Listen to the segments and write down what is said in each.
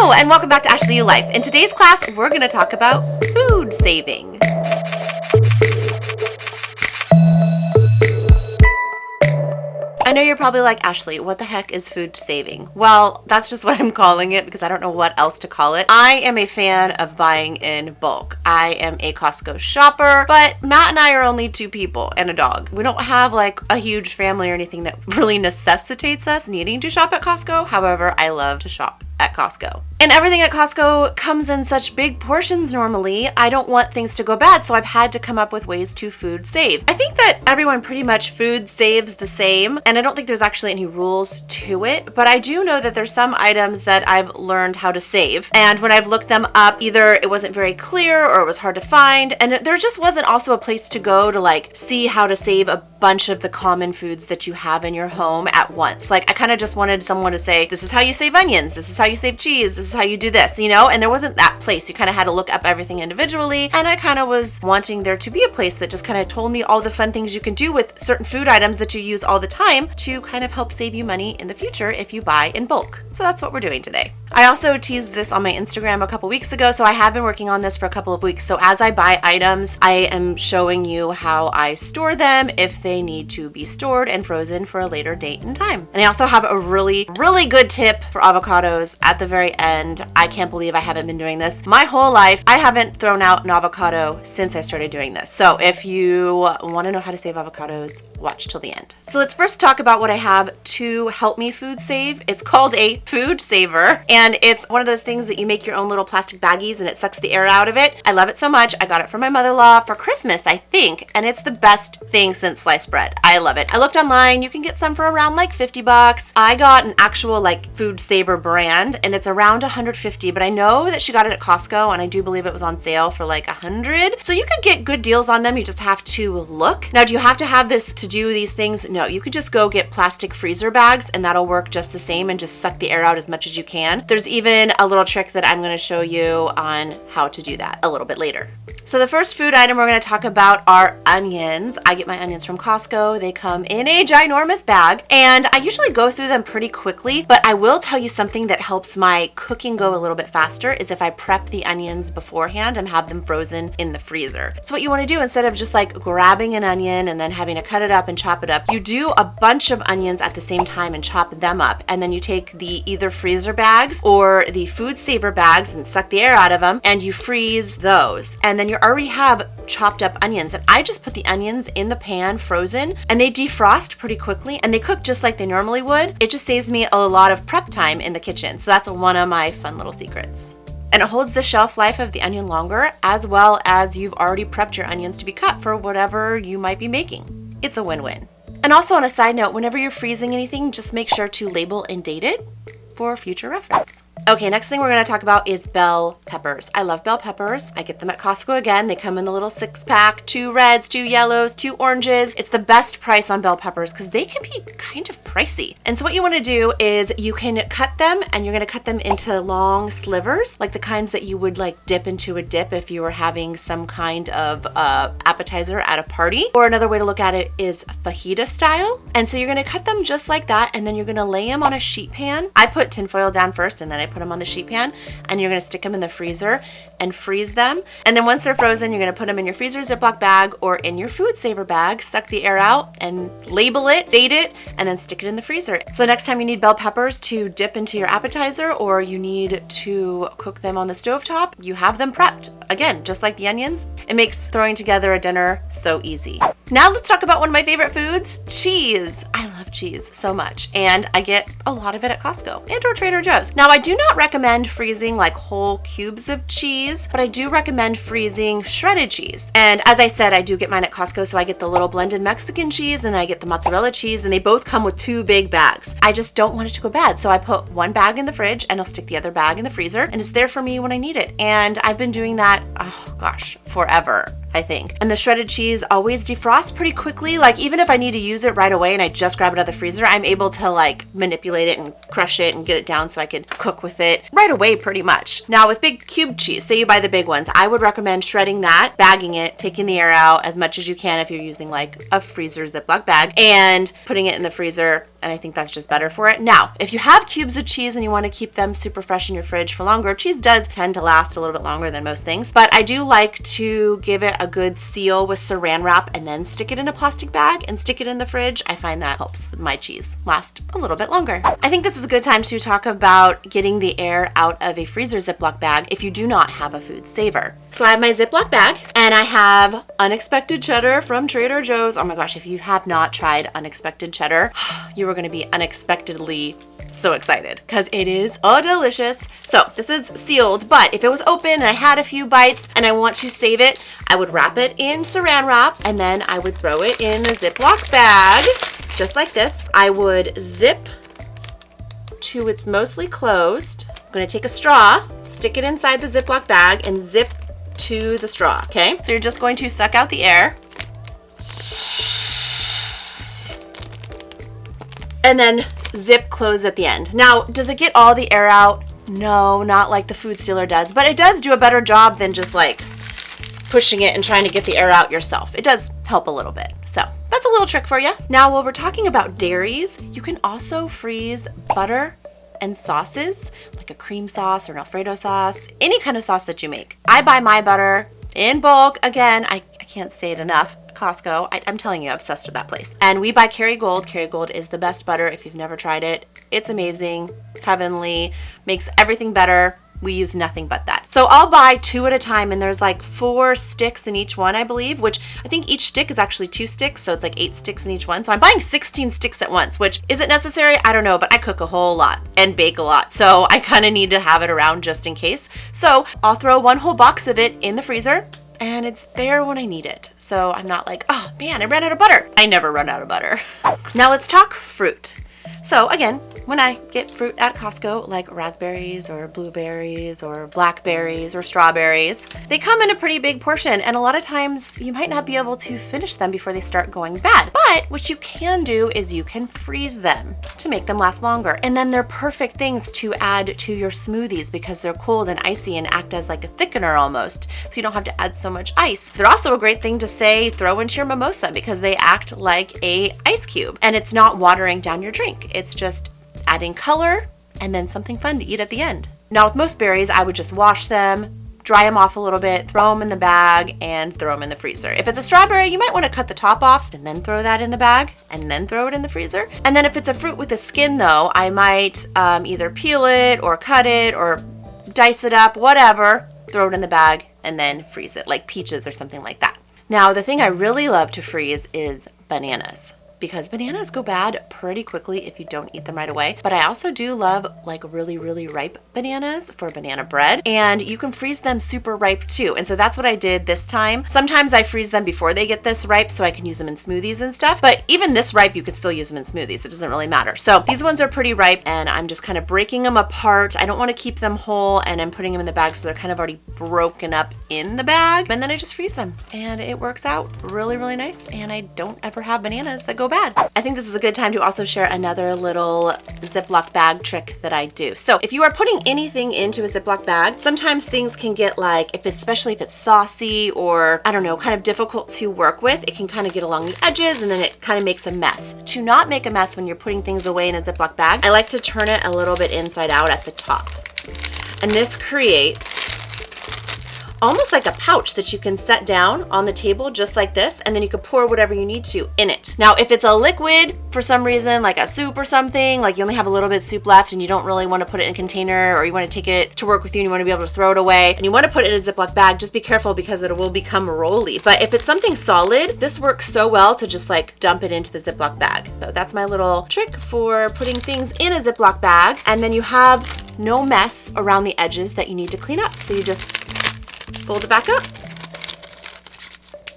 Hello, and welcome back to Ashley U Life. In today's class, we're going to talk about food saving. I know you're probably like, Ashley, what the heck is food saving? Well, that's just what I'm calling it because I don't know what else to call it. I am a fan of buying in bulk. I am a Costco shopper, but Matt and I are only two people and a dog. We don't have like a huge family or anything that really necessitates us needing to shop at Costco. However, I love to shop at Costco. And everything at Costco comes in such big portions normally. I don't want things to go bad, so I've had to come up with ways to food save. I think that everyone pretty much food saves the same, and I don't think there's actually any rules to it, but I do know that there's some items that I've learned how to save. And when I've looked them up, either it wasn't very clear or it was hard to find, and there just wasn't also a place to go to like see how to save a bunch of the common foods that you have in your home at once. Like I kind of just wanted someone to say, this is how you save onions, this is how you save cheese, this is how you do this, you know? And there wasn't that place. You kind of had to look up everything individually. And I kind of was wanting there to be a place that just kind of told me all the fun things you can do with certain food items that you use all the time to kind of help save you money in the future if you buy in bulk. So that's what we're doing today. I also teased this on my Instagram a couple weeks ago, so I have been working on this for a couple of weeks. So as I buy items, I am showing you how I store them if they need to be stored and frozen for a later date and time. And I also have a really good tip for avocados at the very end. I can't believe I haven't been doing this. My whole life, I haven't thrown out an avocado since I started doing this. So if you want to know how to save avocados, watch till the end. So let's first talk about what I have to help me food save. It's called a food saver, and it's one of those things that you make your own little plastic baggies and it sucks the air out of it. I love it so much. I got it from my mother-in-law for Christmas, I think, and it's the best thing since sliced bread. I love it. I looked online. You can get some for around like $50. I got an actual like food saver brand and it's around $150, but I know that she got it at Costco and I do believe it was on sale for like $100. So you could get good deals on them. You just have to look. Now, do you have to have this to do these things? No, you could just go get plastic freezer bags and that'll work just the same and just suck the air out as much as you can. There's even a little trick that I'm going to show you on how to do that a little bit later. So the first food item we're going to talk about are onions. I get my onions from Costco. They come in a ginormous bag and I usually go through them pretty quickly, but I will tell you something that helps my cooking go a little bit faster is if I prep the onions beforehand and have them frozen in the freezer. So what you want to do, instead of just like grabbing an onion and then having to cut it up and chop it up, you do a bunch of onions at the same time and chop them up. And then you take the either freezer bags or the food saver bags and suck the air out of them and you freeze those. And then you already have chopped up onions. And I just put the onions in the pan frozen and they defrost pretty quickly and they cook just like they normally would. It just saves me a lot of prep time in the kitchen. So that's one of my fun little secrets. And it holds the shelf life of the onion longer, as well as you've already prepped your onions to be cut for whatever you might be making. It's a win-win. And also on a side note, whenever you're freezing anything, just make sure to label and date it for future reference. Okay, next thing we're going to talk about is bell peppers. I love bell peppers. I get them at Costco again. They come in the little 6-pack, 2 reds, 2 yellows, 2 oranges. It's the best price on bell peppers because they can be kind of pricey. And so what you want to do is you can cut them and you're going to cut them into long slivers, like the kinds that you would like dip into a dip if you were having some kind of appetizer at a party. Or another way to look at it is fajita style. And so you're going to cut them just like that and then you're going to lay them on a sheet pan. I put tinfoil down first and then I put them on the sheet pan and you're going to stick them in the freezer and freeze them. And then once they're frozen, you're going to put them in your freezer ziploc bag or in your food saver bag, suck the air out and label it, date it, and then stick it in the freezer. So next time you need bell peppers to dip into your appetizer or you need to cook them on the stovetop, you have them prepped. Again, just like the onions, it makes throwing together a dinner so easy. Now let's talk about one of my favorite foods, cheese. I love cheese so much and I get a lot of it at Costco and or Trader Joe's. Now I do not recommend freezing like whole cubes of cheese, but I do recommend freezing shredded cheese. And as I said, I do get mine at Costco, so I get the little blended Mexican cheese and I get the mozzarella cheese and they both come with 2 big bags. I just don't want it to go bad, so I put one bag in the fridge and I'll stick the other bag in the freezer and it's there for me when I need it. And I've been doing that, oh gosh, forever. I think. And the shredded cheese always defrosts pretty quickly. Like even if I need to use it right away and I just grab it out of the freezer, I'm able to like manipulate it and crush it and get it down so I can cook with it right away pretty much. Now with big cube cheese, say you buy the big ones, I would recommend shredding that, bagging it, taking the air out as much as you can if you're using like a freezer Ziploc bag and putting it in the freezer and I think that's just better for it. Now, if you have cubes of cheese and you want to keep them super fresh in your fridge for longer, cheese does tend to last a little bit longer than most things, but I do like to give it a good seal with saran wrap and then stick it in a plastic bag and stick it in the fridge. I find that helps my cheese last a little bit longer. I think this is a good time to talk about getting the air out of a freezer Ziploc bag if you do not have a food saver. So I have my Ziploc bag and I have unexpected cheddar from Trader Joe's. Oh my gosh, if you have not tried unexpected cheddar, you are going to be unexpectedly so excited because it is delicious. So this is sealed, but if it was open and I had a few bites and I want to save it, I would wrap it in saran wrap and then I would throw it in a Ziploc bag just like this. I would zip to it's mostly closed. I'm going to take a straw, stick it inside the Ziploc bag and zip to the straw, okay? So you're just going to suck out the air and then zip close at the end. Now, does it get all the air out? No, not like the food sealer does, but it does do a better job than just like pushing it and trying to get the air out yourself. It does help a little bit. So that's a little trick for you. Now, while we're talking about dairies, you can also freeze butter and sauces, like a cream sauce or an Alfredo sauce, any kind of sauce that you make. I buy my butter in bulk. Again, I can't say it enough. Costco. I'm telling you, I'm obsessed with that place. And we buy Kerrygold. Kerrygold is the best butter if you've never tried it. It's amazing, heavenly, makes everything better. We use nothing but that. So I'll buy 2 at a time and there's like 4 sticks in each one, I believe, which I think each stick is actually 2 sticks. So it's like 8 sticks in each one. So I'm buying 16 sticks at once, which isn't necessary. I don't know, but I cook a whole lot and bake a lot. So I kind of need to have it around just in case. So I'll throw 1 whole box of it in the freezer and it's there when I need it. So I'm not like, oh man, I ran out of butter. I never run out of butter. Now let's talk fruit. So again, when I get fruit at Costco, like raspberries or blueberries or blackberries or strawberries, they come in a pretty big portion and a lot of times you might not be able to finish them before they start going bad. But what you can do is you can freeze them to make them last longer. And then they're perfect things to add to your smoothies because they're cold and icy and act as like a thickener almost. So you don't have to add so much ice. They're also a great thing to say throw into your mimosa because they act like a ice cube and it's not watering down your drink. It's just adding color and then something fun to eat at the end. Now with most berries, I would just wash them, dry them off a little bit, throw them in the bag and throw them in the freezer. If it's a strawberry, you might want to cut the top off and then throw that in the bag and then throw it in the freezer. And then if it's a fruit with a skin though, I might either peel it or cut it or dice it up, whatever, throw it in the bag and then freeze it like peaches or something like that. Now the thing I really love to freeze is bananas, because bananas go bad pretty quickly if you don't eat them right away. But I also do love like really, really ripe bananas for banana bread. And you can freeze them super ripe too. And so that's what I did this time. Sometimes I freeze them before they get this ripe so I can use them in smoothies and stuff. But even this ripe, you could still use them in smoothies. It doesn't really matter. So these ones are pretty ripe and I'm just kind of breaking them apart. I don't want to keep them whole and I'm putting them in the bag so they're kind of already broken up in the bag. And then I just freeze them and it works out really, really nice. And I don't ever have bananas that go bad. I think this is a good time to also share another little Ziploc bag trick that I do. So if you are putting anything into a Ziploc bag, sometimes things can get like, especially if it's saucy or I don't know, kind of difficult to work with, it can kind of get along the edges and then it kind of makes a mess. To not make a mess when you're putting things away in a Ziploc bag, I like to turn it a little bit inside out at the top. And this creates almost like a pouch that you can set down on the table just like this, and then you can pour whatever you need to in it. Now, if it's a liquid for some reason, like a soup or something, like you only have a little bit of soup left and you don't really want to put it in a container or you want to take it to work with you and you want to be able to throw it away and you want to put it in a Ziploc bag, just be careful because it will become rolly. But if it's something solid, this works so well to just like dump it into the Ziploc bag. So that's my little trick for putting things in a Ziploc bag, and then you have no mess around the edges that you need to clean up. So you just fold it back up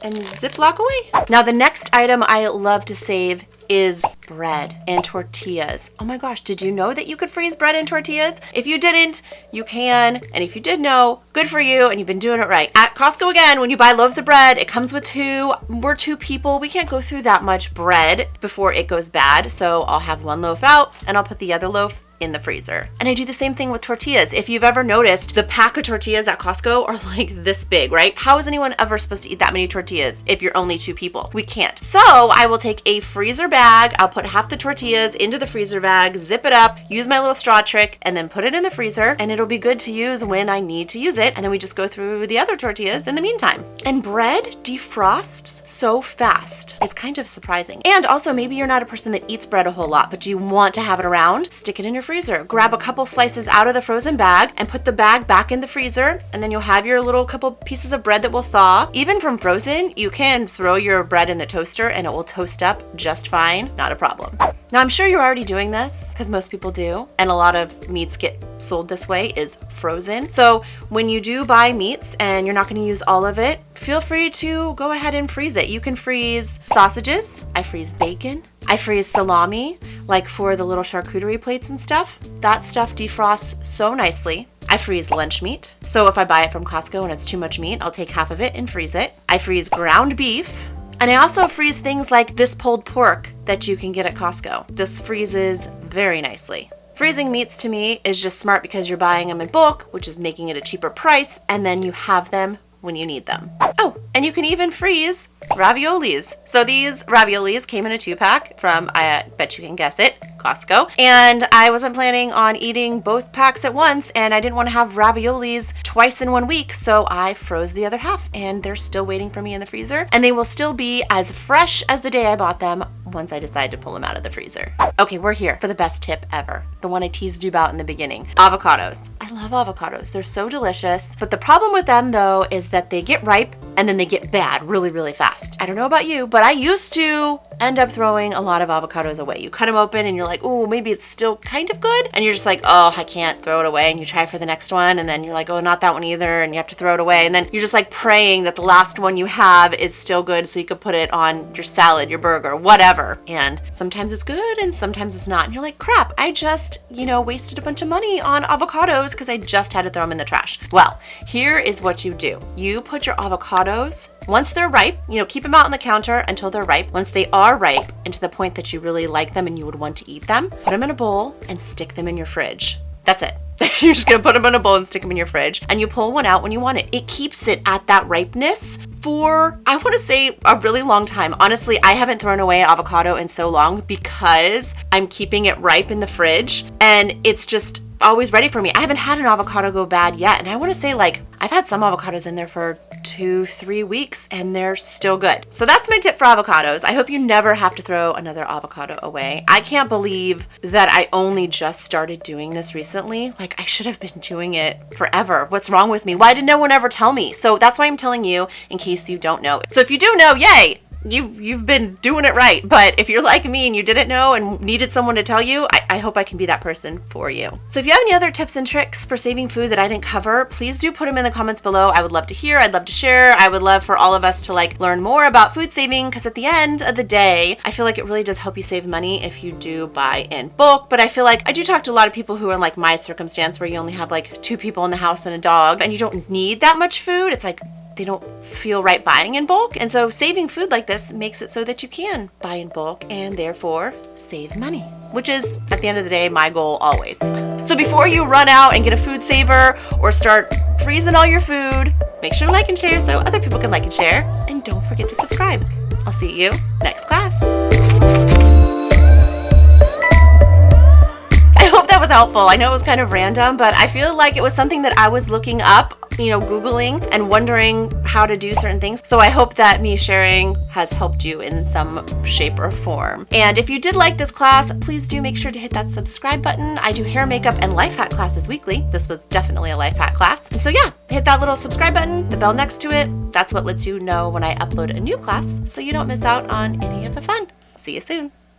and Ziploc away. Now the next item I love to save is bread and tortillas. Oh my gosh, did you know that you could freeze bread and tortillas? If you didn't, you can. And if you did know, good for you and you've been doing it right. At Costco again, when you buy loaves of bread, it comes with 2. We're 2 people. We can't go through that much bread before it goes bad. So I'll have 1 loaf out and I'll put the other loaf in the freezer. And I do the same thing with tortillas. If you've ever noticed, the pack of tortillas at Costco are like this big, right? How is anyone ever supposed to eat that many tortillas if you're only 2 people? We can't. So I will take a freezer bag, I'll put half the tortillas into the freezer bag, zip it up, use my little straw trick, and then put it in the freezer, and it'll be good to use when I need to use it. And then we just go through the other tortillas in the meantime. And bread defrosts so fast. It's kind of surprising. And also, maybe you're not a person that eats bread a whole lot, but you want to have it around, stick it in your freezer. Grab a couple slices out of the frozen bag and put the bag back in the freezer, and then you'll have your little couple pieces of bread that will thaw. Even from frozen, you can throw your bread in the toaster and it will toast up just fine, not a problem. Now, I'm sure you're already doing this because most people do, and a lot of meats get sold this way is frozen. So when you do buy meats and you're not going to use all of it, feel free to go ahead and freeze it. You can freeze sausages. I freeze bacon. I freeze salami, like for the little charcuterie plates and stuff. That stuff defrosts so nicely. I freeze lunch meat. So if I buy it from Costco and it's too much meat, I'll take half of it and freeze it. I freeze ground beef. And I also freeze things like this pulled pork that you can get at Costco. This freezes very nicely. Freezing meats to me is just smart because you're buying them in bulk, which is making it a cheaper price, and then you have them when you need them. Oh, and you can even freeze raviolis. So these raviolis came in a 2-pack from, I bet you can guess it, Costco. And I wasn't planning on eating both packs at once, and I didn't want to have raviolis twice in 1 week, so I froze the other half, and they're still waiting for me in the freezer, and they will still be as fresh as the day I bought them once I decide to pull them out of the freezer. Okay, we're here for the best tip ever, the one I teased you about in the beginning. Avocados. I love avocados. They're so delicious, but the problem with them though is that they get ripe and then they get bad really, really fast. I don't know about you, but I used to end up throwing a lot of avocados away. You cut them open and you're like, oh, maybe it's still kind of good. And you're just like, oh, I can't throw it away. And you try for the next one. And then you're like, oh, not that one either. And you have to throw it away. And then you're just like praying that the last one you have is still good so you could put it on your salad, your burger, whatever. And sometimes it's good and sometimes it's not. And you're like, crap, I just, wasted a bunch of money on avocados because I just had to throw them in the trash. Well, here is what you do. You put your avocados, once they're ripe, keep them out on the counter until they're ripe. Once they are ripe and to the point that you really like them and you would want to eat them, put them in a bowl and stick them in your fridge. That's it. You're just gonna put them in a bowl and stick them in your fridge, and you pull one out when you want it. It keeps it at that ripeness for, I want to say, a really long time. Honestly, I haven't thrown away an avocado in so long because I'm keeping it ripe in the fridge, and it's just always ready for me. I haven't had an avocado go bad yet, and I want to say, I've had some avocados in there for 2-3 weeks and they're still good. So that's my tip for avocados. I hope you never have to throw another avocado away. I can't believe that I only just started doing this recently. I should have been doing it forever. What's wrong with me? Why did no one ever tell me? So that's why I'm telling you in case you don't know. So if you do know, yay! You've been doing it right. But if you're like me and you didn't know and needed someone to tell you, I hope I can be that person for you. So if you have any other tips and tricks for saving food that I didn't cover, please do put them in the comments below. I would love to hear. I'd love to share. I would love for all of us to learn more about food saving, because at the end of the day, I feel like it really does help you save money if you do buy in bulk. But I feel like I do talk to a lot of people who are in my circumstance where you only have 2 people in the house and a dog, and you don't need that much food. It's they don't feel right buying in bulk. And so saving food like this makes it so that you can buy in bulk and therefore save money, which is, at the end of the day, my goal always. So before you run out and get a food saver or start freezing all your food, make sure to like and share so other people can like and share. And don't forget to subscribe. I'll see you next class. I hope that was helpful. I know it was kind of random, but I feel like it was something that I was looking up, Googling and wondering how to do certain things. So I hope that me sharing has helped you in some shape or form. And if you did like this class, please do make sure to hit that subscribe button. I do hair, makeup, and life hack classes weekly. This was definitely a life hack class. And so yeah, hit that little subscribe button, the bell next to it. That's what lets you know when I upload a new class so you don't miss out on any of the fun. See you soon.